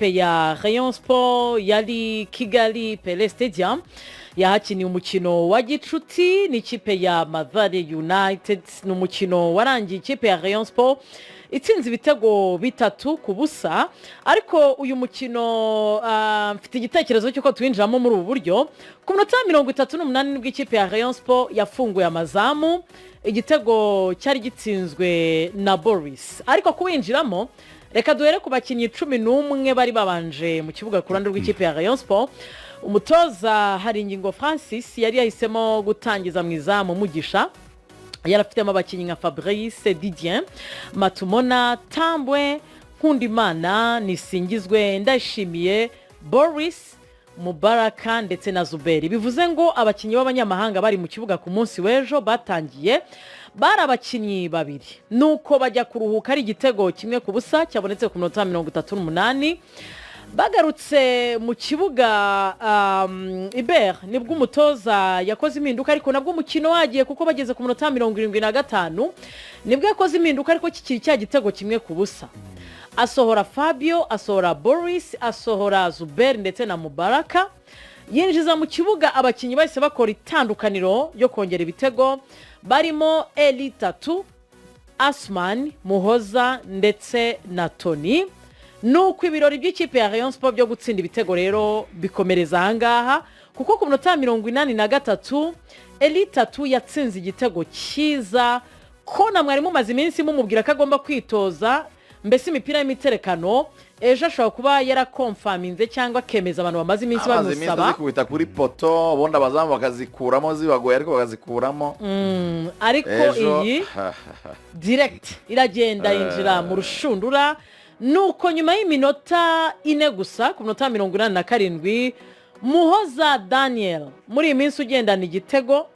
ikipe ya Rayon Sports yari Kigali Pele Stadium yahakiniye umukino wa gicuti n'ikipe ya Rwanda United. N'umukino warangiye ikipe ya Rayon Sports itsinze ibitego 3-0, ariko uyu mukino mfite igitekerezo cy'uko twinjiramo muri ubu buryo. Ku minota 38 nibwo ikipe ya Rayon Sports yafunguye amazamu, igitego cyari gitsinzwe na Boris, ariko kuwinjiramo reka duhere ku bakinnyi 11 bari babanje mu kibuga ku ruhande rw'ikipe ya Rayon Sports. Umutoza haringingo Francis yari yahisemo gutangiza mu izamu Mugisha, yarafitemo abakinnyi nka Fabrice Didier, Matumona, Tambwe, Nkundimana, Nisingizwe, Ndashimiye, Boris, Mubaraka ndetse na Zuberi. Bivuze ngo abakinnyi b'abanyamahanga bari mu kibuga ku munsi w'ejo batangiye bari abakinnyi babiri, nuko bajya kuruhuka ari igitego 1-0 cyabonetse ku minota 38. Bagarutse mu kibuga Iber nibwo umutoza yakoze impinduka, ariko nabwo umukino wagiye kuko bageze ku minota 75 nibwo yakoze impinduka, ariko kikiri cya gitego 1-0. Asohora Fabio, asohora Boris, asohora Zuber ndetse na Mubaraka, yinjiza mu kibuga abakinnyi bahise bakora itandukaniro yo kongera ibitego, barimo Elitatu, Asman, Muhoza ndetse na Tony. Nuko ibirori by'ikipe ya Rayon Sports byo gutsinda ibitego rero bikomereza ahangaha, kuko ku minota 83 Elitatu yatsinze igitego cyiza ko na mwari mumaze iminsi mumubwira ko agomba kwitoza mbese imipira y'imiterekano. Ejo ashobora kuba yarakonfaminze cyangwa kemeza abantu bamaze iminsi bamusaba kubita kuri poto, ubundi abazamu bakazikuramo zibagoye ariko bakazikuramo. Ariko iyi direct iragenda yinjira mu rushundura. Nuko nyuma y'iminota 4 gusa ku minota 87 Muhoza Daniel muri iyi minsi ugendana igitego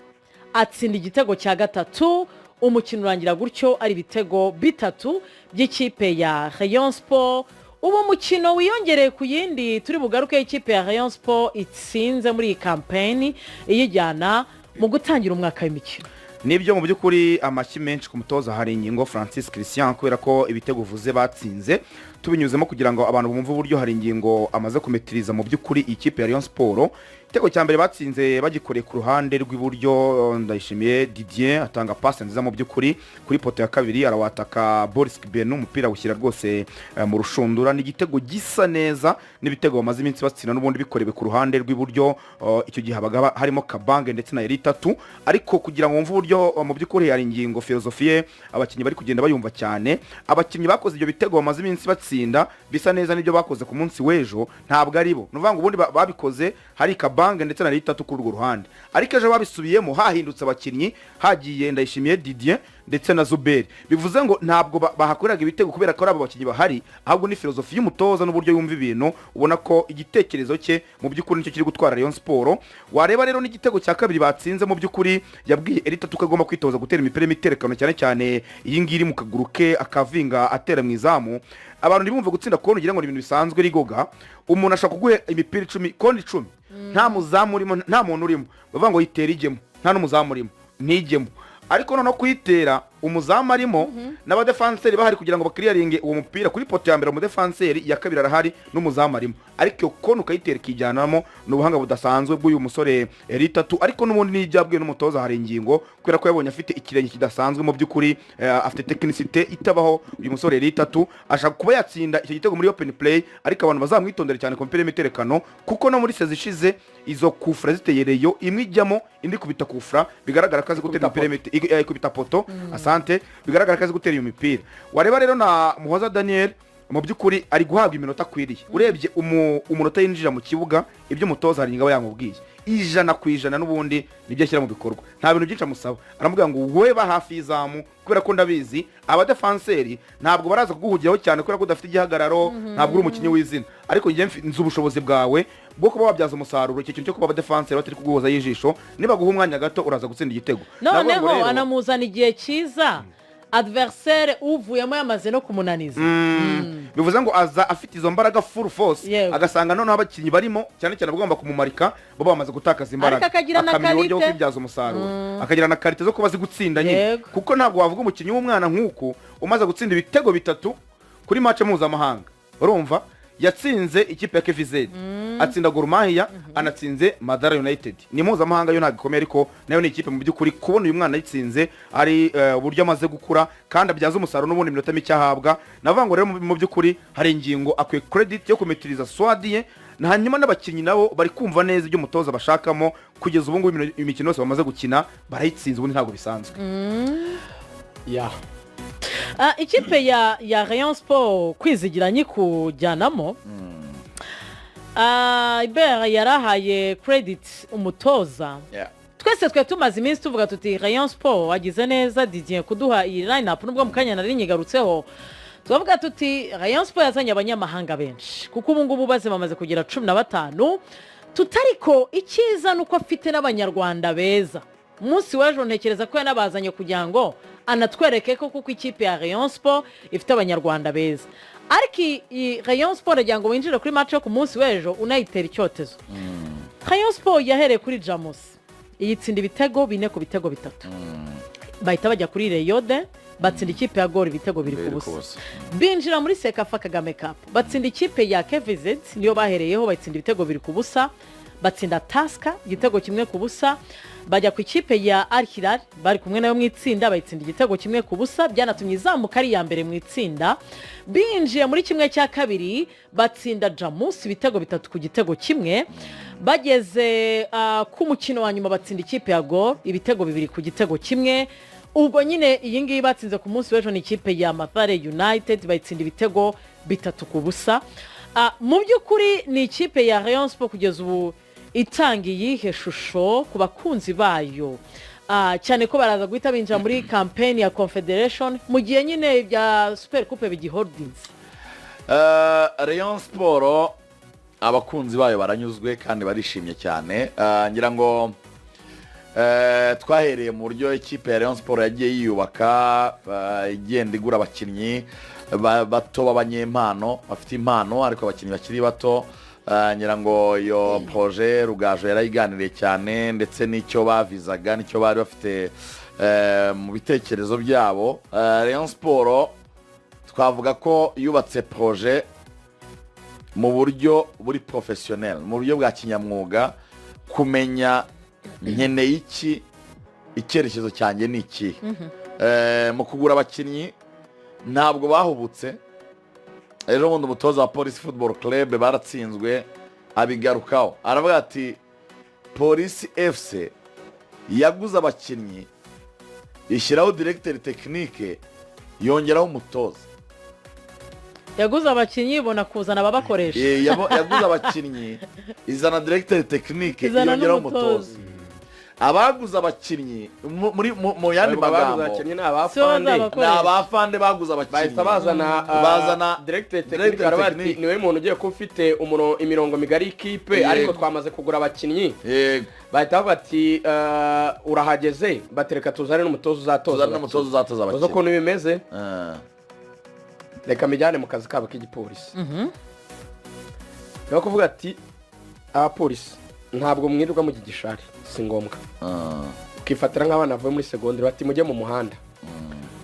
atsinda igitego cya gatatu. Umukino urangira gutyo ari ibitego 3 by'ikipe ya Rayon Sports. Ubu mukino wiyongereye ku yindi turi bugaruke ikipe ya Rayon Sports itsinze muri iyi campaign iyijyana mu gutangira umwaka w'imikino. Nibyo mu by'ukuri amashyi menshi ku mutoza haringingo Francis Christian, kubera ko ibitego vuze batsinze tubinyuzemo kugira ngo abantu bumve uburyo haringingo amaze kumetiriza mu by'ukuri ikipe ya Rayon Sports. Igitego cya mbere batsinze bagikoreye ku ruhande rw'iburyo, Ndayishimiye Didier atanga passe nziza mu by'ukuri kuri poto ya kabiri, arawataka Boris Kibenu, umupira ushyira rwose mu rushundura. Ni igitego gisa neza n'ibitego bamaze iminsi batsinda n'ubundi bikorewe ku ruhande rw'iburyo. Icyo gihe habaga harimo Kabange ndetse na Elitatu, ariko kugira ngo wumve uburyo mu by'ukuri haringingo filosofie abakinnyi bari kugenda bayumva cyane. Abakinnyi bakoze ibyo bitego bamaze iminsi batsinda bisa neza n'ibyo bakoze ku munsi w'ejo ntabwo ari bo, nuvuga ngo ubundi babikoze hari Kabange ndetse na Elitatu kuri urwo ruhande, ariko ejo babisubiyemo hahindutse abakinnyi, hagiye Ndayishimiye Didier ndetse na Zuberi. Bivuze ngo ntabwo bahakoreraga ibitego kubera ko abo bakinnyi bahari, ahubwo ni filosofi y'umutoza n'uburyo yumva ibintu. Ubona ko igitekerezo cye mu by'ukuri nicyo kiri gutwara Rayon Sports. Wareba rero n'igitego cya kabiri batsinze mu by'ukuri yabwiye Elitatu ko agomba kwitoza gutera imipira y'imiterekano, cyane cyane iyi ngiri mu kaguru ke akavinga atera mu izamu. Abantu ntibumve gutsinda konti ugira ngo ni ibintu bisanzwe rigoga. Umuntu ashaka kuguha imipira 10 konti 10 nta muzamu urimo, nta muntu urimo, bavuga ngo yitera igemo, nta n'umuzamu urimo ntigemo, ariko no kwitera umuzamu arimo n'abadefanseri bahari kugira ngo bakiriyaringe uwo mupira kuri poto ya mbere. Umudefanseri ya kabiri arahari n'umuzamu arimo, ariko kono ukayitera kijyanamo n'ubuhanga budasanzwe bw'uyu musore Elitatu. Ariko n'ubundi n'ibyabwiye n'umutoza haringingo kubera ko yabonye afite ikirenge kidasanzwe mu by'ukuri, afite technicité itabaho. Uyu musore Elitatu ashaka kuba yatsinda icyo gitego muri open play, ariko abantu bazamwitondera cyane ku mupira y'imiterekano, kuko no muri sezi ishize izo kufra ziteye Reyo imwe ijyamo indi kubita kufra, bigaragara ko azi gutera imipira kubita poto asante, bigaragara ko azi gutera iyo mipira. Wareba rero na Muhoza Daniel mu by'ukuri ari guhabwa iminota akwiriye. Urebye umunota yinjira mu kibuga ibyo umutoza haringingo yamubwiye 100% n'ubundi nibyo ashyira mu bikorwa, nta bintu byinshi amusaba. Aramubwira ngo wowe ba hafi y'izamu, kubera ko ndabizi abadefanseri ntabwo baraza kuguhugiraho cyane kubera ko udafite igihagararo, ntabwo uri umukinnyi w'izina, ariko njye nzi ubushobozi bwawe bwo kuba wabyaza umusaruro. Icyo kintu cyo kuba abadefanseri batari kuguhoza y'ijisho, niba guha umwanya gato uraza gutsinda igitego. Noneho anamuzana igihe cyiza adversaire uvuyemo yamaze no kumunaniza. Bivuze ngo aza afite izo mbaraga full force, agasanga noneho abakinnyi barimo cyane cyane bagomba kumumarika bo bamaze gutakaza imbaraga, akagira na karite yo kwibyaza umusaruro, akagira na karite zo kuba zigutsinda nyine, kuko ntabwo wavuga umukinnyi w'umwana nk'uko umaze gutsinda ibitego 3 kuri match mpuzamahanga. Urumva yatsinze ikipe ya KVZ atsinda Gor Mahia anatsinze Madara United ni mpuzamahanga yo ntabwo ikomeye ariko nayo ni ikipe mu by'ukuri kubona uyu mwana yitsinze ari uburyo amaze gukura kandi abyaza umusaruro n'ubundi minota mike ahabwa navuga ngo rero mu by'ukuri hari ingingo akwiye credit yo kumetiriza swadi ye hanyuma n'abakinnyi nabo bari kumva neza ibyo umutoza bashakamo kugeza ubu ngubu imikino yose bamaze gukina barayitsinze ubundi ntabwo bisanzwe ikipe ya Rayon Sports kwizigira nyikujyanamo ibera yarahaye credit umutoza twese twe tumaze iminsi tuvuga tuti Rayon Sports wagize neza Didier kuduha iyi line up nubwo mukanya nari nyigarutseho tuvuga tuti Rayon Sports yazanye abanyamahanga benshi kuko ubu ngubu baze bamaze kugira 15 tutariko ikiza nuko afite n'abanyarwanda beza umunsi w'ejo ntekereza ko yanabazanye kugira ngo anatwereke ko kuko ikipe ya Rayon Sports ifite abanyarwanda beza ariko Rayon Sports agira ngo winjire kuri match yo ku munsi w'ejo unayitera icyotezo Rayon Sports yahereye kuri Jamus iyitsinda ibitego 4 ku bitego 3 bahita bajya kuri Reyode batsinda ikipe ya Gor ibitego 2 ku busa binjira muri Sekafa Kagame Cup batsinda ikipe ya KVZ niyo bahereyeho batsinda ibitego 2 ku busa batsinda Taska igitego 1 ku busa bajya ku ikipe ya Al Hilal bari kumwe nayo mu itsinda bayitsinda igitego 1 ku busa byanatumye izamuka ari ya mbere mu itsinda binjiye muri kimwe cya kabiri batsinda Jamus ibitego 3 ku gitego 1 bageze ku mukino wa nyuma batsinda ikipe ya Gor ibitego 2 ku gitego 1 ubwo nyine iyi ngiyi batsinze ku munsi w'ejo ni ikipe ya Mavare United bayitsinda ibitego 3 ku busa mu by'ukuri ni ikipe ya Rayon Sports kugeza ubu itanga iyihe shusho ku bakunzi bayo cyane ko baraza guhita binjira muri campaign ya Confederation mu gihe nyine bya Super Coupe bigiholdings Rayon Sports abakunzi bayo baranyuzwe kandi barishimye cyane ngira ngo twahereye mu buryo ikipe ya Rayon Sports yagiye yiyubaka igenda igura abakinnyi bato b'abanyempano bafite impano ariko abakinnyi bakiri bato ngira ngo iyo projet Rugajo yarayiganiriye cyane ndetse n'icyo bavizaga n'icyo bari bafite mu bitekerezo byabo Rayon Sports twavuga ko yubatse projet mu buryo buri professionnel mu buryo bwa kinyamwuga kumenya nkeneye iki icyerekezo cyanjye ni iki mu kugura abakinnyi ntabwo bahubutse ejo bundi umutoza wa Police Football Club baratsinzwe abigarukaho aravuga ati Police FC yaguze abakinnyi ishyiraho directeur technique yongeraho umutoza yaguze abakinnyi ibona kuzana ababakoresha yaguze abakinnyi izana directeur technique yongeraho umutoza abaguze abakinnyi mu yandi magambo ni abafande baguze abakinnyi bazana directeur technique arabati niwe muntu ugiye ko ufite imirongo migari y'ikipe ariko twamaze kugura abakinnyi bahita bati urahageze batereka tuzane n'umutoza uzatoza abakinnyi uko bimeze reka mijyane mu kazi kabo k'igipolisi niyo kuvuga ati abapolisi ntabwo mwirirwa mu gigishari si ngombwa ukifatira nk'abana bavuye muri segonderi bati mujye mu muhanda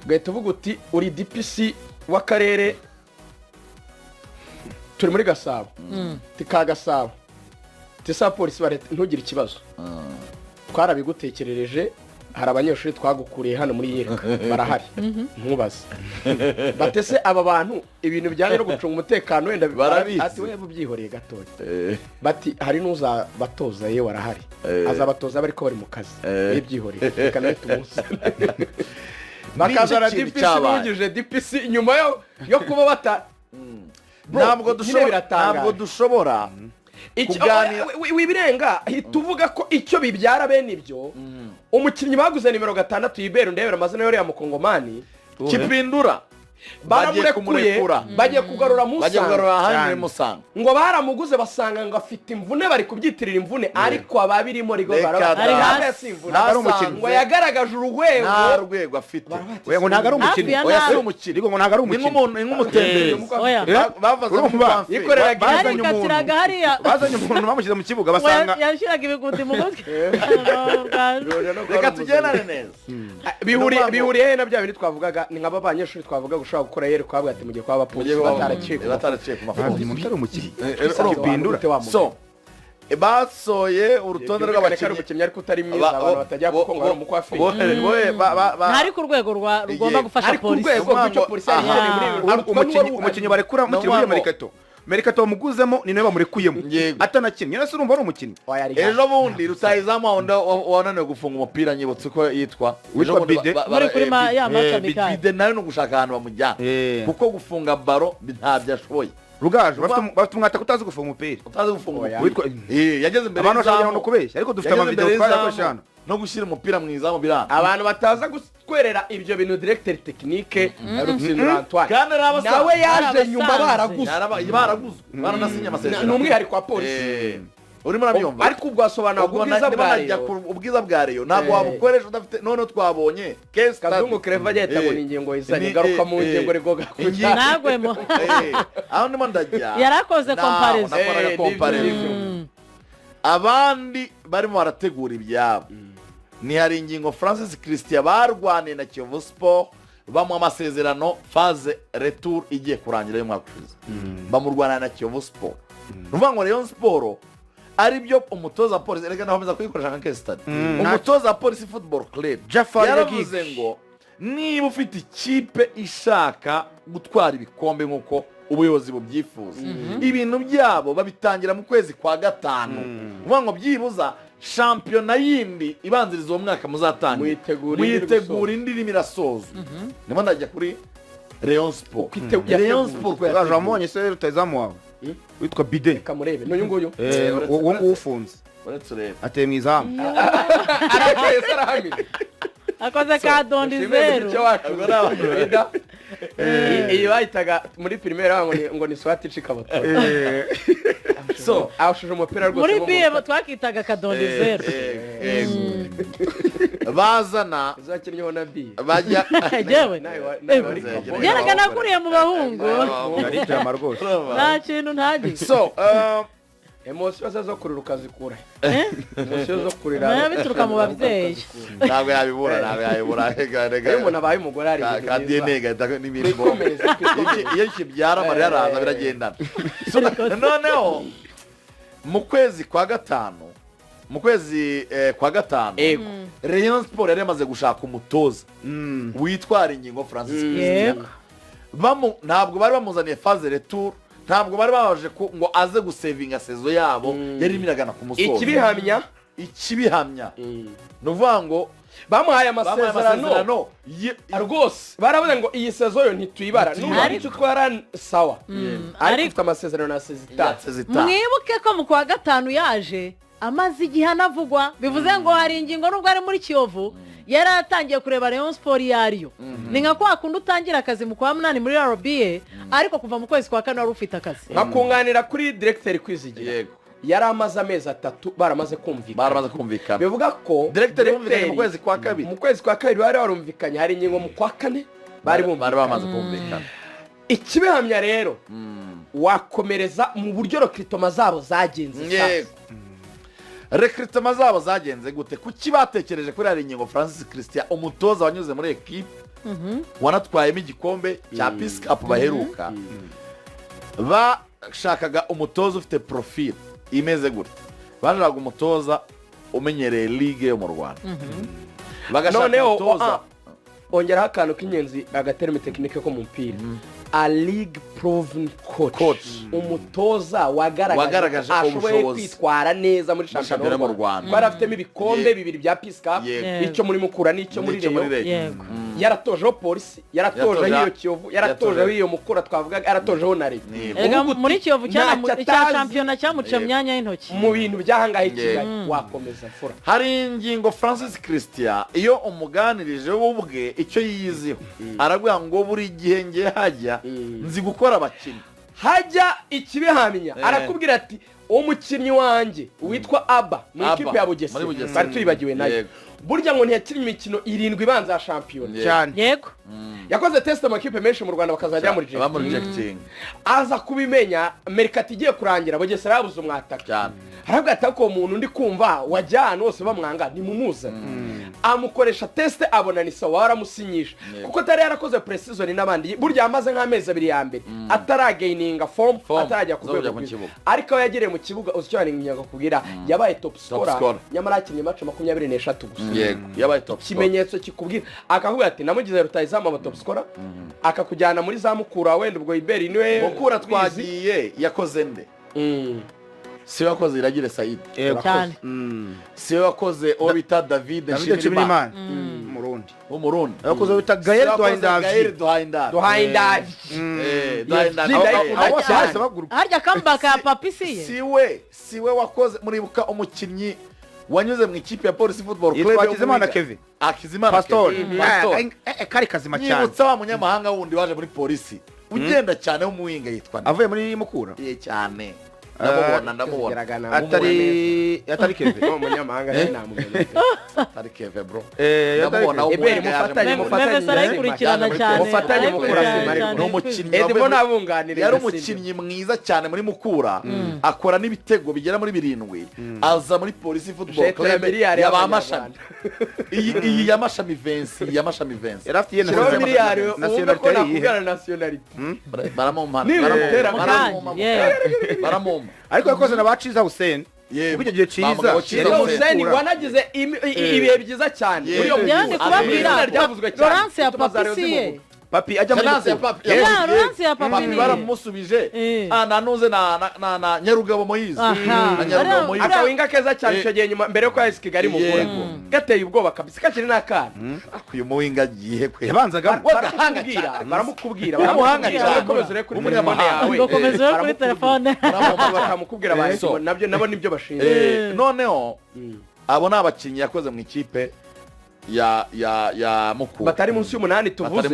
ugahita uvuga uti uri DPC w'akarere turi muri Gasabo ka Gasabo tisa polisi ntugire ikibazo twarabigutekerereje hari abanyeshuri twagukuriye hano muri yereka barahari ntubaze batese aba bantu ibintu bijyanye no gucunga umutekano wenda ati we bubyihoreye gatoya bati hari nuza batoza ye warahari azabatoza bari ko bari mu kazi ibyihoreye reka nawe tumuze bakazana DPC DPC inyuma yo kuba bata ntabwo dushobora wibirenga tuvuga ko icyo bibyara bene ibyo umukinnyi baguze nimero 6 yibera ndebera amazina yore ya mukongomani kipindura baramurekuye bagiye kugarura Musanga ngo baramuguze basanga ngo afite imvune bari kubyitirira imvune ariko ababirimo rigo ari hasi ngo yagaragaje urwego afite we ngo ntago ari umukinnyi oya si umukinnyi ngo ntago ari umukinnyi nk'umutemberezi urumva yikorera bazanye umuntu bamushyize mu kibuga basanga yashiraga ibigundi mu gutwi reka tugendane neza bihuriye na bya bindi twavugaga ni nk'aba banyeshuri twavuga ushobora gukora yere kwa bwate mugiye kwa abapolisi bataraciye ku mafoto mutari umukinnyi bindura so basoye urutonde rw'abakinnyi umukinnyi ariko utari mwiza abantu batajya kuko ngo ari umukwafi ntari ku rwego rugomba gufasha polisi umukinnyi barekura muri merikato bamuguzemo ni nawe bamurekuyemo atanakinnye nase urumva ari umukinnyi ejo bundi rutayizamu wananiwe gufunga umupira nyibutse uko yitwa Bide muri kuri ya match amicale Bide nawe no gushaka ahantu bamujyana kuko gufunga baro ntabyo ashoboye Rugaju bafite umwata kutazi gufunga umupira utazi gufunga yageze imbere abantu bashaka no kubeshya ariko dufite amavideo twayakoshana no gushyira umupira mu izamu biranga abantu bataza gutwerera ibyo bintu directeur technique Rutsindura Antoine kandi nawe yaje nyuma baraguzwe baranasinye amasezerano ni umwihariko wa polisi urimo urabyumva ariko ubwo asobanura ubwiza bwa Rayon ntabwo wabukoresha udafite none twabonye case Kazungu Clever agenda ngo ingingo izanye garuka mu ngingo rigoga kujya nagwemo aho ndimo ndajya yarakoze comparison abandi barimo barategura ibyabo ni haringingo Francis Christian barwaniye na Kiyovu Sports bamuha amasezerano phase retour igiye kurangira y'umwaka ushize bamurwana na Kiyovu Sports nuvuga ngo Rayon Sports ari byo umutoza polisi reka nakomeza kuyikoresha nka case study umutoza polisi football club yaravuze ngo niba ufite ikipe ishaka gutwara ibikombe nk'uko ubuyobozi bubyifuza ibintu byabo babitangira mu kwezi kwa gatanu uvuga ngo byibuza shampiyona yindi ibanziriza uwo mwaka muzatangira mwitegura indi irimo irasozwa ndimo ndajya kuri Rayon Sports rwajamonye se rutayizamu wawe witwa Bide kamurebe n'uyu nguyu uwo nguwo ufunze uretse urebe ateye mu izamu arakeye sarahamye akoze ka dondi zero iyo bahitaga muri primaire ngo ni swati icikabato so awushuje umupira rwose muri BM twakitaga ka dondi zero bazana zakinnyeho na B bajya jewe yerekana kuriye mu bahungu ari jama rwose nta kintu ntagiye so emotion zo kururuka zikura emotion zo kurira nayo bituruka mu babyeyi ntabwo yabibura iyo umuntu abaye umugore ari kandi nega n'imirimo iyo kibyara Maria araza biragendana noneho mu kwezi kwa gatanu Rayon Sports yari yamaze gushaka umutoza witwara ingingo Francis ntabwo bari bamuzaniye phase retour ntabwo bari babaje ngo aze gusevinga sezo yabo yari imiragana ku musozo ikibihamya nuvuga ngo bamuhaye amasezerano rwose baravuze ngo iyi sezo yo ntituyibara n'icyo twara sawa ariko ufite amasezerano na Sezita mwibuke ko mu kwa gatanu yaje amazi igihe anavugwa bivuze ngo hari ingingo nubwo ari muri Kiyovu yari atangiye kureba Rayon Sports yariyo ni nka kwa kundi utangira akazi mu kwa 8 muri RBA ariko kuva mu kwezi kwa 4 wari ufite akazi bakunganira kuri directeur Kwizigira yego yari amaze amezi 3 baramaze kumvikana bivuga ko directeur yumvikanye mu kwezi kwa 2 bari barumvikanye hari ingingo mu kwa 4 bari bamaze kumvikana ikibihamya rero wakomereza mu buryo recruitment zabo zagenze recruitment zabo zagenze gute kuki batekereje kuri haringingo Francis Christian umutoza wanyuze muri equipe wanatwayemo igikombe cya Peace Cup baheruka bashakaga umutoza ufite profile imeze gute bashakaga umutoza umenyereye ligue yo mu Rwanda bagashaka umutoza ongeraho akantu k'inyenzi agaterme technique ko mu mpira a league proven coach umutoza wagaragaje ashoboye kwitwara neza muri shampiyona mu Rwanda bari afitemo ibikombe bibiri bya Peace Cup icyo muri Mukura n'icyo muri Rayon yaratojeho polisi yaratojeho iyo Kiyovu yaratojeho iyo Mukura twavuga yaratojeho na Rayon muri Kiyovu cya shampiyona cyamuca myanya y'intoki mu bintu byahangaye Kigali wakomeza fura hari ingingo Francis Christian iyo umuganirije ubwe icyo yiyiziho aravuga ngo buri gihe ngiye hajya nzi gukora abakinnyi hajya ikibihamya arakubwira ati uwo mukinnyi wanjye witwa Aba mu ikipe ya Bugesera bari tuyibagiwe nayo burya ngo ntiyakinnye imikino 7 ibanza ya shampiyona cyane yego yakoze test mu kipe menshi mu Rwanda bakazajya muri rejecting aza kubimenya merikati igiye kurangira Bugesera yabuze umwataka cyane harabwa atako umuntu ndi kumva wajyana wose bamwanga ni mumuza amukoresha teste abona ni sawa waramusinyisha kuko atari yarakoze pre-season n'abandi burya amaze nk'amezi abiri ya mbere ataragaininga form atarajya ku rwego ariko yagereye mu kibuga uzicyo nyaga kubwira yabaye top scorer nyamara akinye match 23 gusa yego yabaye top scorer kimenyetso kikubwira akavuga ati namugize rutayizamu aba top scorer akakujyana muri za Mukura wenda ubwo Iberi niwe Mukura twagiye yakoze nde si wakoze Iragire Said cyane si wakoze o bita David Nshimiyimana umurundi yakoze bita Gael Duhaindavi harya comeback ya papisi siwe wakoze muribuka umukinnyi wanyuze mu ikipe ya Police Football Club Akizimana Kevin Pastor kari kazima cyane nyibutsa wa munyamahanga wundi waje muri polisi ugenda cyane wo muwinga yitwa avuye muri Mukura cyane ndamubona atari Kevin umunyamahanga namugenda atari Kevin bro ndamubona mufatanye Mukura no mukinnyi Edmo nabunganire yari umukinnyi mwiza cyane muri Mukura akora n'ibitego bigera muri 7 aza muri Police Football Club yabamashami iyi yamashami Vince yarafitiye nationality baramumpa ariko yakoze na baciza Hussein ubwo gihe ciza Hussein wanagize ibihe byiza cyane muri yo kubabwira Laurence ya papisi papi ajya muri Laurence ya papi baramusubije nanuze na Nyarugabo Moise akawinga keza cyane icyo gihe nyuma mbere yo kwa Kigali mu Mukura gateye ubwoba kabisa kakiri nakana akuye muwinga gihe kwe yabanzaga baramukubwira bakomeza kuri telefone yawe bakomeza kuri telefone bakamukubwira abantu nabo nibyo bashinzwe noneho abo nabakinnyi yakoze mu ikipe ya Mukura batari munsi y'umunani tuvuze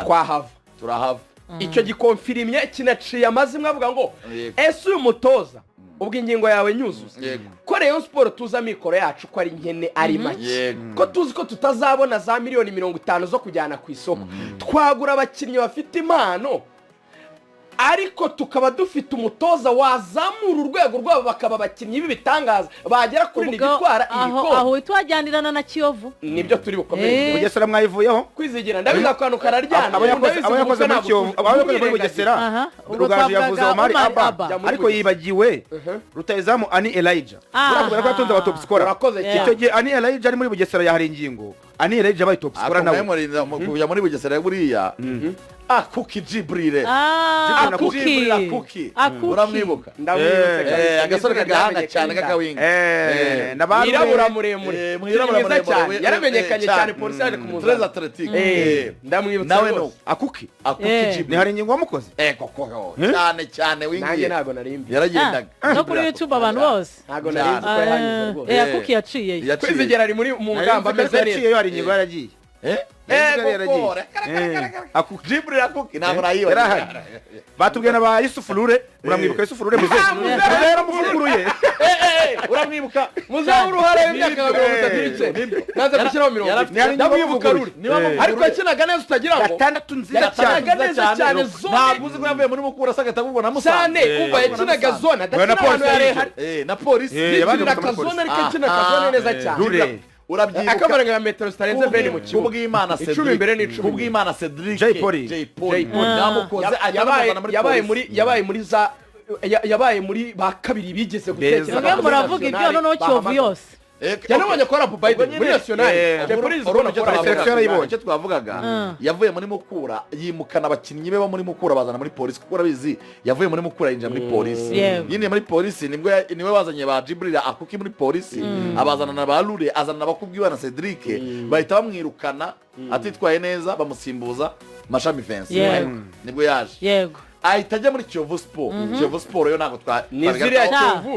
twahava turahava icyo gikonfirimye kinaciye amazimwe avuga ngo ese uyu mutoza ubwo ingingo yawe nyuzuza ko Rayon Sports tuza mikoro yacu ko ari nkene ari make ko tuzi ko tutazabona za miliyoni 50 zo kujyana ku isoko twagura abakinnyi bafite impano ariko tukaba dufite umutoza wazamura urwego rwabo bakaba abakinnyi b'ibitangaza bagera kuri nibitwara ibikombe aho twajyanirana na Kiyovu nibyo turi bukomeye Bugesera mwayivuyeho kwizigira ndabiza kwanu kararyana abo yakoze muri Kiyovu abo yakoze muri Bugesera Rugaju yavuze Omar Abba ariko yibagiwe rutayizamu Ani Elijah urabona ko yatonze aba top scorer icyo gihe Ani Elijah ari muri Bugesera ya haringingo Ani Elijah abaye top scorer nawe muri Bugesera buriya Kuki Jibril Kuki uramwibuka ndamwibutse agasore kagahanga cyane kagawinga mwirabura muremure mwiza cyane yaramenyekanye cyane polisi yaje kumuza Trez Athletic ndamwibutse nawe no Akuki Jibril ni haringingo wamukoze koko cyane wingiye nanjye ntago narimbi yaragendaga no kuri YouTube abantu bose ntago narimbi ko yahangize rwose Akuki yaciye kwizigera ari muri mu ngamba ameze neza yaciye haringingo yaragiye Jibril Akuki ntabwo nayiba batubwiye na ba Yusufu Lure uramwibuka Yusufu Lure muze yaramuvuguruye uramwibuka muze uruhare y'imyaka 33 naza gushyiraho 20 ndamwibuka Lure ariko yakinaga neza utagira ngo gatandatu nziza cyane ntabwo uzi ko yavuye muri Mukura sagata kubona cyane umva yakinaga zone adakina abantu yarehari na polisi yakinaga zone ariko yakinaga zone neza cyane urabyibuka akabaranga ya metero zitarenze bene mu kibuga kubw'Imana Cedric imbere ni 10 kubw'Imana Cedric Jay Polly namukoze yabaye muri ba kabiri bigeze gutekereza mwe muravuga ibyo noneho Kiyovu yose yanabonye ko ara Biden muri national icyo twavugaga yavuye muri Mukura yimukana abakinnyi be bo muri Mukura bazana muri polisi kuko urabizi yavuye muri Mukura yinjira muri polisi yindi muri polisi niwe wazanye ba Jibril Akuki muri polisi abazana na ba Lure azana abakubwibana Cedric bahita bamwirukana atitwaye neza bamusimbuza Mashami Vince nibwo yaje yego ahita ajya muri Kiyovu Sports Kiyovu Sports yo ntago ni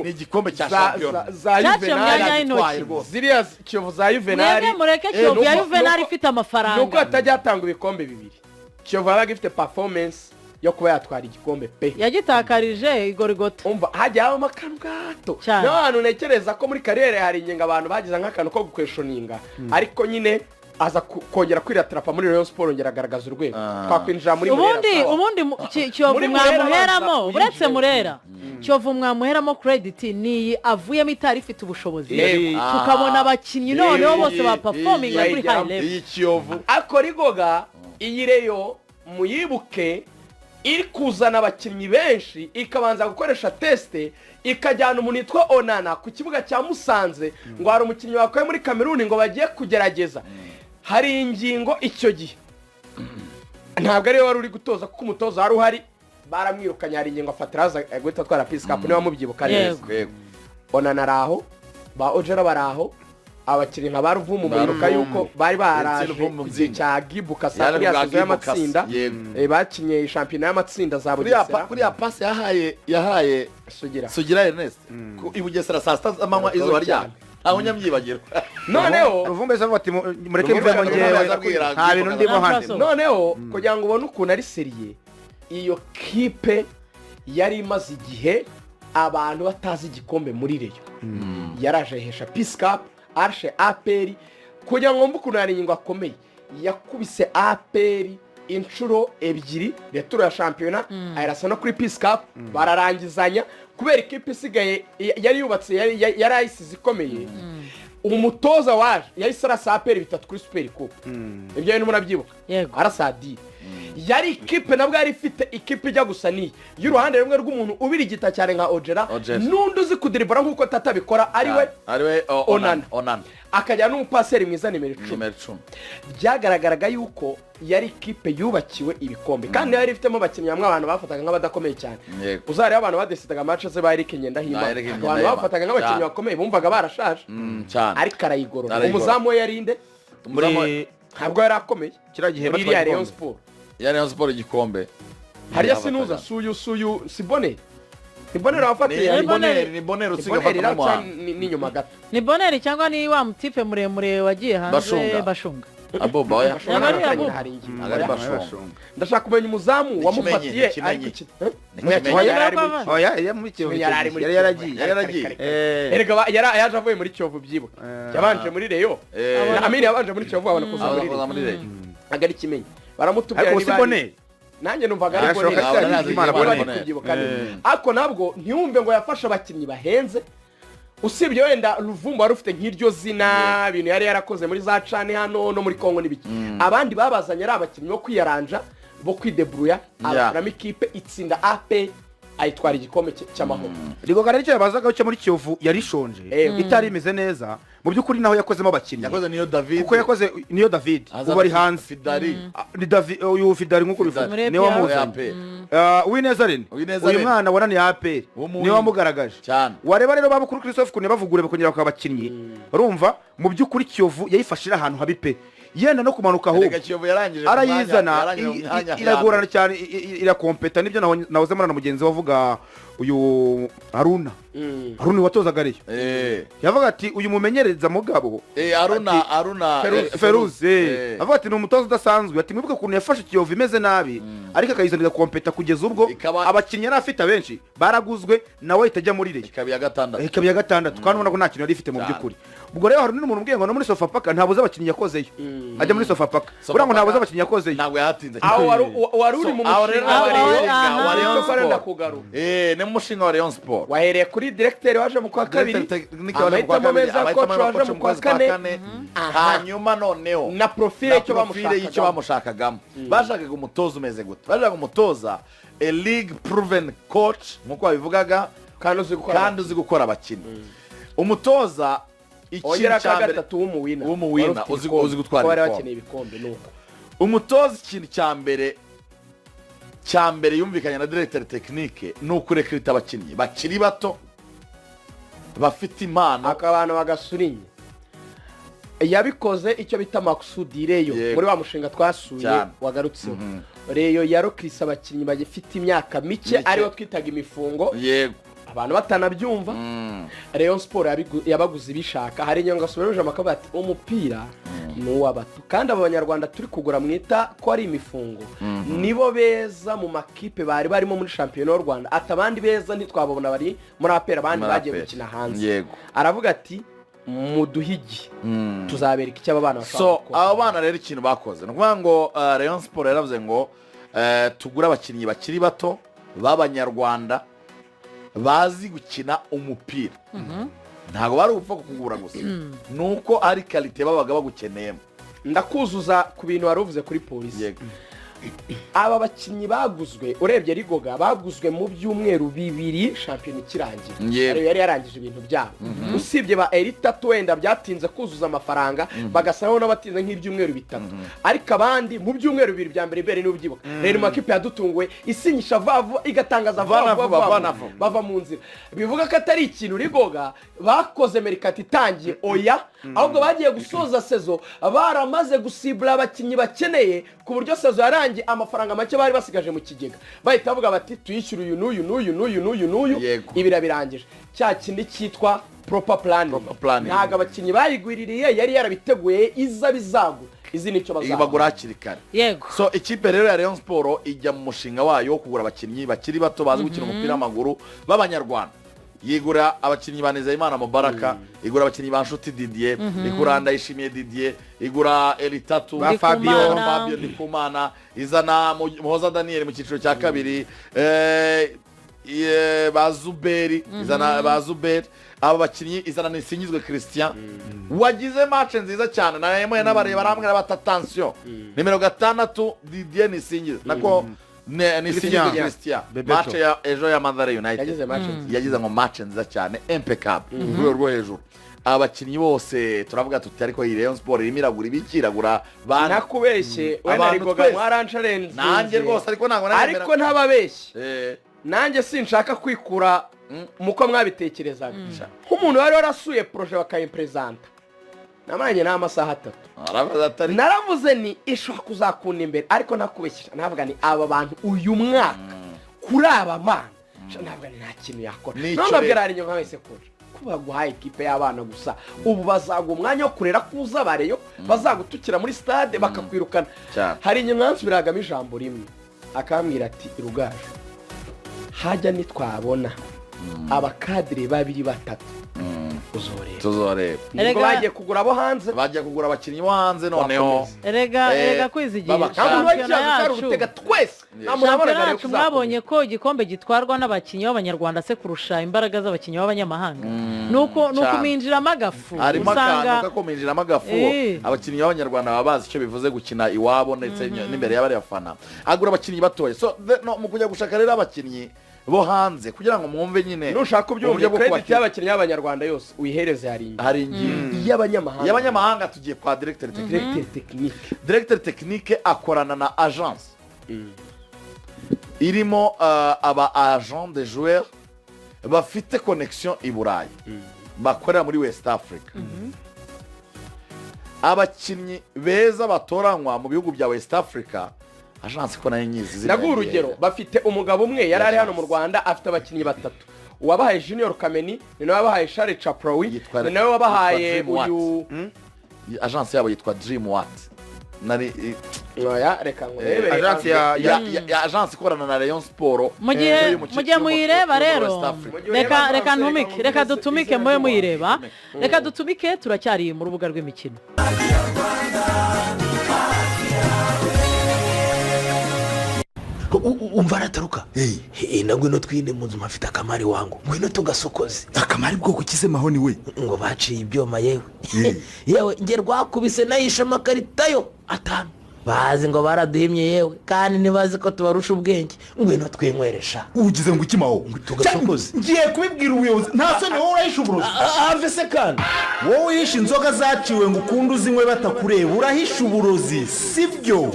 igikombe cya champion za Juvenal ziriya Kiyovu za Juvenal mwebwe mureke Kiyovu ya Juvenal ifite amafaranga nuko atajya atanga ibikombe bibiri Kiyovu yabaga ifite performance yo kuba yatwara igikombe pe yagitakarije igorigota umva hajyaho amakanu gato n'abantu nekereza ko muri kariyeri hari ingenga abantu bagize nk'akantu ko gukweshoninga ariko nyine aza kongera kwiratrapa muri Rayon Sports ngera agaragaza urwego twakwinjira muri ubundi Kiyovu mwamuheramo uretse Murera Kiyovu mwamuheramo credit ni avuyemo itari ifite ubushobozi tukabona abakinnyi noneho bose ba performing kuri high level iyi Kiyovu akora igoga iyi Rayon muyibuke iri kuzana abakinnyi benshi ikabanza gukoresha teste ikajyana umuntu yitwa Onana ku kibuga cya Musanze ngo hari umukinnyi wakoye muri Cameroon ngo bagiye kugerageza hari ingingo icyo gihe ntabwo ariwe wari uri gutoza kuko umutoza wari uhari baramwirukanye hari ingingo afatiraza guhita twara Peace Cup niba mubyibuka neza Onana araho ba Ojera baraho abakinnyi nka baruvumu biruka yuko bari baraje cya Gibuka sa yasoze y'amatsinda bakinye championnat y'amatsinda za Bugesera kuri ya pass yahaye Sugira Ernest i Bugesera saa 7 amanywa izo warya aho nyamyibagirwa noneho ruvumbe zavuga ati mureke mvemo ngewe nta bintu ndimo hano noneho kugira ngo ubone ukuntu ari seriye iyo kipe yari imaze igihe abantu batazi igikombe muri Rayon yaraje hesha Peace Cup arshe APR kugira ngo mvukuntu haringingo akomeye yakubise APR inshuro ebyiri returo ya championnat ayirasa no kuri Peace Cup bararangizanya kubera ikipe isigaye yari yubatse yari ayisize ikomeye umutoza waje yahise arasa APR bitatu kuri Super Cup ibyo bintu murabyibuka arasa di yari ikipe nabwo yari ifite ikipe ijya gusa ni y'uruhande rumwe rw'umuntu ubiri gita cyane nka Ojera nundi uzi kudiribura nkuko Tata bikora ariwe Onana akajya n'umupaseri mwiza nimero 10 byagaragaraga yuko yari ikipe yubakiwe ibikombe kandi yari ifitemo abakinnyi bamwe abantu bafataga nk'abadakomeye cyane uzari abantu badesitaga match ze ba Eric Ngendahima abantu bafataga nk'abakinnyi bakomeye bumvaga barashaje ariko arayigorora umuzamu we yarinde ntabwo yari akomeye kiragihe batwaye Rayon Sports Rayon Sports igikombe hariya sinuza suyu Sibone Bonero wafatiye ni Bonero usigafata mu ni nyuma gato ni Bonero cyangwa ni wa mutipe muremure wagiye hanze bashunga abo boya agari bashunga ndashaka kumenya umuzamu wamufatiye yari yaragiye erega yaje avuye muri Kiyovu byibuka yabanje muri Rayon Amini yabanje muri Kiyovu abana kuza muri Rayon agari kimenye baramutubwira ni Bonero nanjye numvaga ari Bonero ariko nabwo ntiyumve ngo yafashe abakinnyi bahenze usibye wenda Ruvumbu wari ufite nk'iryo zina ibintu yari yarakoze muri za cani hano no muri Kongo n'ibiki abandi babazanye ari abakinnyi bo kwiyaranja bo kwidebruya abakuramo ikipe itsinda AP ayitwara igikombe cy'amahoro rigogana nicyo yabazaga cyo muri Kiyovu yarishonje itari imeze neza mu by'ukuri naho yakozemo abakinnyi yakoze niyo David kuko yakoze niyo David ubu ari hanze Fidari ni David uyu Fidari nkuko bivuze niwe wamuzanye Uwineza Rene uyu mwana wananiye APR niwe wamugaragaje wareba rero babukuru Christophe kune bavugure bakongera kwa bakinnyi urumva mu by'ukuri Kiyovu yayifashira ahantu habipe yenda no kumanuka aho arayizana iragorana cyane irakompeta nibyo nahoze marana mugenzi wavuga uyu Haruna watozaga Rayon yavuga ati uyu mumenyereza mugabo Haruna Feruz avuga ati ni umutoza udasanzwe ati mwibuke kuntu yafashe Kiyovu imeze nabi ariko akayizanira kompeta kugeza ubwo abakinnyi yari afite benshi baraguzwe nawe itajya muri Rayon ikabi ya gatandatu kandi ubona ko nta kintu yari ifite mu by'ukuri ubwo rero hari n'umuntu ubwiye ngo no muri Sofapaka ntabuze abakinnyi yakozeyo ajya muri Sofapaka bura ngo ntabuze abakinnyi yakozeyo ntabwo yatinze aho wari uri mu mushinga wa Rayon Sports ni umushinga wa Rayon Sports wahereye kuri directeur waje mu kwa kabiri amahitamo meza coach waje mu kwa kane hanyuma noneho na profile icyo bamushakagamo bashakaga umutoza umeze gute bashakaga umutoza a league proven coach nkuko babivugaga kandi uzi gukora abakinnyi umutoza ikintu cya gatatu w'umuwina uzi gutwara ibikombe nuko umutoza ikintu cya mbere yumvikanye na directeur technique ni ukurekrita abakinnyi bakiri bato bafite impano akabantu bagasurinye yabikoze icyo bita makusudireyo muri wa mushinga twasuye wagarutseho Rayon yarokirisa abakinnyi bagifite imyaka mike aribo twitaga imifungo yego abantu batanabyumva Rayon Sports yabaguze bishaka hari nyanga sobereje amakaba ati umupira nuw'abato kandi abanyarwanda turi kugura mwita ko ari imifungo nibo beza mu makipe bari barimo muri championnat y'u Rwanda atabandi beza ntitwababona bari muri APR abandi bagiye gukina hanze aravuga ati mu duhigi tuzabereka icyo aba bana bashobora so gukora. abo bana rero ikintu bakoze ni ukuvuga ngo Rayon Sports yaravuze ngo tugure abakinnyi bakiri bato b'abanyarwanda bazi gukina umupira ntabwo bari gupfa kukugura gusa nuko ari karite babaga bagukeneyemo. ndakuzuza ku bintu wari uvuze kuri polisi. Yego. aba bakinnyi baguzwe urebye rigoga baguzwe mu byumweru 2 shampiyona ikirangira. Yego. yari yarangije ibintu byabo usibye ba Elitatu wenda byatinze kuzuza amafaranga bagasaho n'abatinze nk'ibyumweru 3 ariko abandi mu byumweru 2 bya mbere n'ubyibuka rero makipe yadutunguwe isinyisha vavu igatangaza vavu bava mu nzira bivuga ko atari ikintu rigoga bakoze merikati itangiye oya ahubwo bagiye gusoza sezo baramaze gusibura abakinnyi bakeneye ku buryo sezo yarangiye amafaranga make bari basigaje mu kigega bahita bavuga bati tuyishyura uyu n'uyu Yego. ibira birangije cya kindi cyitwa proper planning ntabwo abakinnyi bayigwiririye yari yarabiteguye iza bizagura izi nicyo bazagura bagura hakiri kare. yego So ikipe rero ya Rayon Sports ijya mu mushinga wayo wo kugura abakinnyi bakiri bato bazi gukina umupira w'amaguru b'abanyarwanda. Yigura abakinnyi ba Nizeyimana Mubaraka, igura abakinnyi ba Nshuti Didier, igura Ndayishimiye Didier, igura Elitatu, Ba Fabio Ndikumana, izana Muhoza Daniel mu cyiciro cya kabiri, ba Zuberi, izana ba Zuberi, aba bakinnyi izana Nisingizwe Christian. Wagize match nziza cyane na yemwe n'abareba barambwira bata attention. Nimero 6 Didier Nisingizwe. Nako Nisingizwe Christian. Match ya ejo ya Rwanda United. Yagize ngo match nziza cyane impeccable. Rwo hejuru. Abakinnyi bose turavuga tuti ariko iyi Rayon Sports imiragura ibikiragura nakubeshye wenda rigoga mwarancarenze nanjye rwose ariko ntababeshye nanjye sinshaka kwikura muko mwabitekerezaga nk'umuntu wari warasuye projet bakayimpresenta namanye n'amasaha 3 naravuze ni ishobora kuzakunda imbere ariko nakubeshye navuga ni aba bantu uyu mwaka kuri aba mana navuga ni nta kintu yakora nambabwira ari nyuma wese kuje kubaguhaye ikipe y'abana gusa ubu bazaga umwanya wo kurera kuza bareyo bazagutukira muri stade bakakwirukana hari inyamwansi biragamo ijambo rimwe akambwira ati rugaje hajya nitwabona abakadire 2-3 tuzoreba nibwo bagiye kugura abo hanze bagiye kugura abakinnyi bo hanze noneho erega kwizigira shampiyona yacu mwabonye ko igikombe gitwarwa n'abakinnyi b'abanyarwanda se kurusha imbaraga z'abakinnyi b'abanyamahanga nuko minjiramo agafu harimo akantu kakominjiramo agafu abakinnyi b'abanyarwanda baba bazi icyo bivuze gukina iwabo ndetse n'imbere y'abari bafana agura abakinnyi batoya so mu kujya gushaka rero abakinnyi bo hanze kugira ngo mwumve nyine nushaka ubyumve credit y'abakinnyi b'abanyarwanda yose uyihereze haringingo y'abanyamahanga tugiye kwa directeur technique akorana na agence irimo aba agent de joueurs bafite connection i Burayi bakorera muri West Africa abakinnyi beza batoranywa mu bihugu bya West Africa agence ko nayo nyizi ndaguha urugero bafite umugabo umwe yari ari hano mu Rwanda afite abakinnyi 3 uwabahaye Junior Kameni ni nawe wabahaye Charles Chaprowi ni nawe wabahaye uyu agence yabo yitwa Dream What nari oya reka ngurebe agence ya agence ikorana na Rayon Sports mujye muyireba rero reka dutumike mwe muyireba reka dutumike turacyari mu rubuga rw'imikino umva arataruka ngwino twinde mu nzu mafite akamari wangu ngwino tugasokoze akamari bwoko kize mahoni we ngo baciye ibyoma yewe nge rwakubise nayisha amakarita yo 5 bazi ngo baraduhimye yewe kandi ntibazi ko tubarusha ubwenge ngwino twinywesha ugize ngo ikimaho tugasokoze ngiye kubibwira ubuyobozi nta soni wowe urahisha uburozi have se kandi wowe uhisha inzoga zaciwe ngo ukunde uzinywe batakureba urahisha uburozi sibyo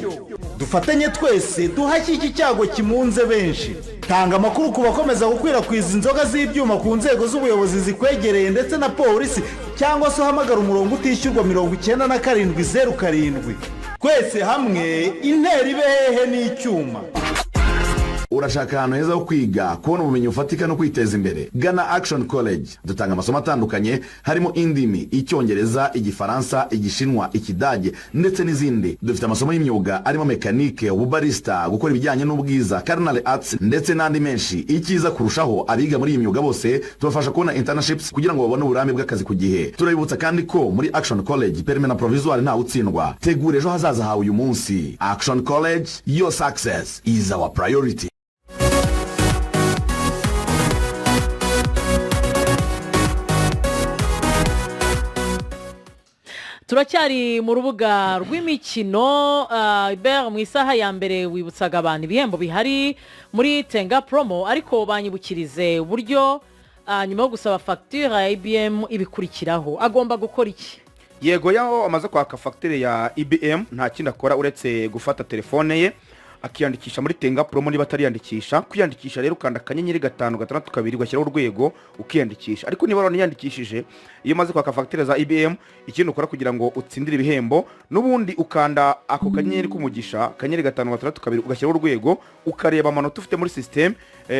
dufatanye twese duhashye iki cyago kimunze benshi tanga amakuru ku bakomeza gukwirakwiza inzoga z'ibyuma ku nzego z'ubuyobozi zikwegereye ndetse na polisi cyangwa se uhamagara umurongo utishyurwa 9707 twese hamwe intera ibe hehe n'icyuma urashaka ahantu heza ho kwiga kubona ubumenyi bufatika no kwiteza imbere gana Action College. Dutanga amasomo atandukanye harimo indimi, icyongereza, igifaransa, igishinwa, ikidage ndetse n'izindi. Dufite amasomo y'imyuga arimo mekanike, ububarista, gukora ibijyanye n'ubwiza, culinary arts ndetse n'andi menshi. Icyiza kurushaho, abiga muri iyi myuga bose tubafasha kubona internships kugira ngo babone uburambe bw'akazi ku gihe. Turabibutsa kandi ko muri Action College permis na provisoire nta utsindwa. Tegura ejo hazaza hawe uyu munsi. Action College, your success is our priority. turacyari mu rubuga rw'imikino. Ibert mu isaha ya mbere wibutsaga abantu ibihembo bihari muri tenga promo, ariko banyibukirize uburyo nyuma yo gusaba facture ya IBM ibikurikiraho agomba gukora iki? Yego, yaho amaze kwaka facture ya IBM nta kindi akora uretse gufata telefone ye akiyandikisha muri tenga promo. Niba atariyandikisha, kwiyandikisha rero ukanda akanyenyeri 562 ugashyiraho urwego ukiyandikisha. Ariko niba waraniyandikishije, iyo umaze kwaka facture za IBM, ikintu ukora kugira ngo utsindire ibihembo n'ubundi ukanda ako kanyenyeri k'umugisha, akanyenyeri 562 ugashyiraho urwego, ukareba amanota ufite muri system,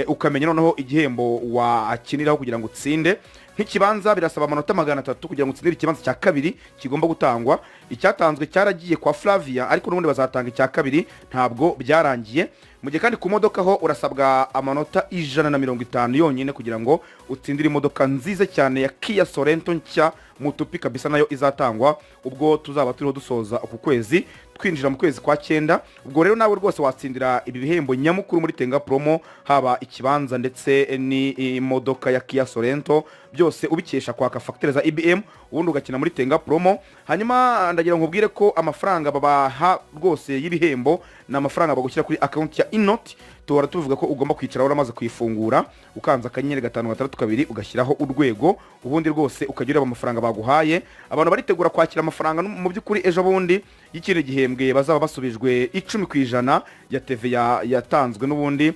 ukamenya noneho igihembo wakiniraho kugira ngo utsinde. Nk'ikibanza birasaba amanota 300 kugira ngo utsindire ikibanza cya kabiri kigomba gutangwa. Icyatanzwe cyaragiye kwa Flavia, ariko n'ubundi bazatanga icya kabiri, ntabwo byarangiye. Mu gihe kandi ku modoka ho urasabwa amanota 150 yonyine kugira ngo utsindire imodoka nziza cyane ya Kia Sorento nshya mutupi kabisa, nayo izatangwa ubwo tuzaba turiho dusoza uku kwezi twinjira mu kwezi kwa 9. Ubwo rero nawe rwose watsindira ibi bihembo nyamukuru muri tenga promo, haba ikibanza ndetse ni imodoka ya Kia Sorento, byose ubikesha kwaka facture za IBM ubundi ugakina muri tenga promo. Hanyuma ndagira ngo ubwire ko amafaranga babaha rwose y'ibihembo na amafaranga bagushyira kuri account ya Inoti. Tuhora tuvuga ko ugomba kwicara uramaze kuyifungura, ukanza akanyenyeri 562 ugashyiraho urwego, ubundi rwose ukajya ureba amafaranga baguhaye. Abantu baritegura kwakira amafaranga mu by'ukuri ejo bundi y'ikindi gihembwe bazaba basubijwe 10% ya TVA yatanzwe n'ubundi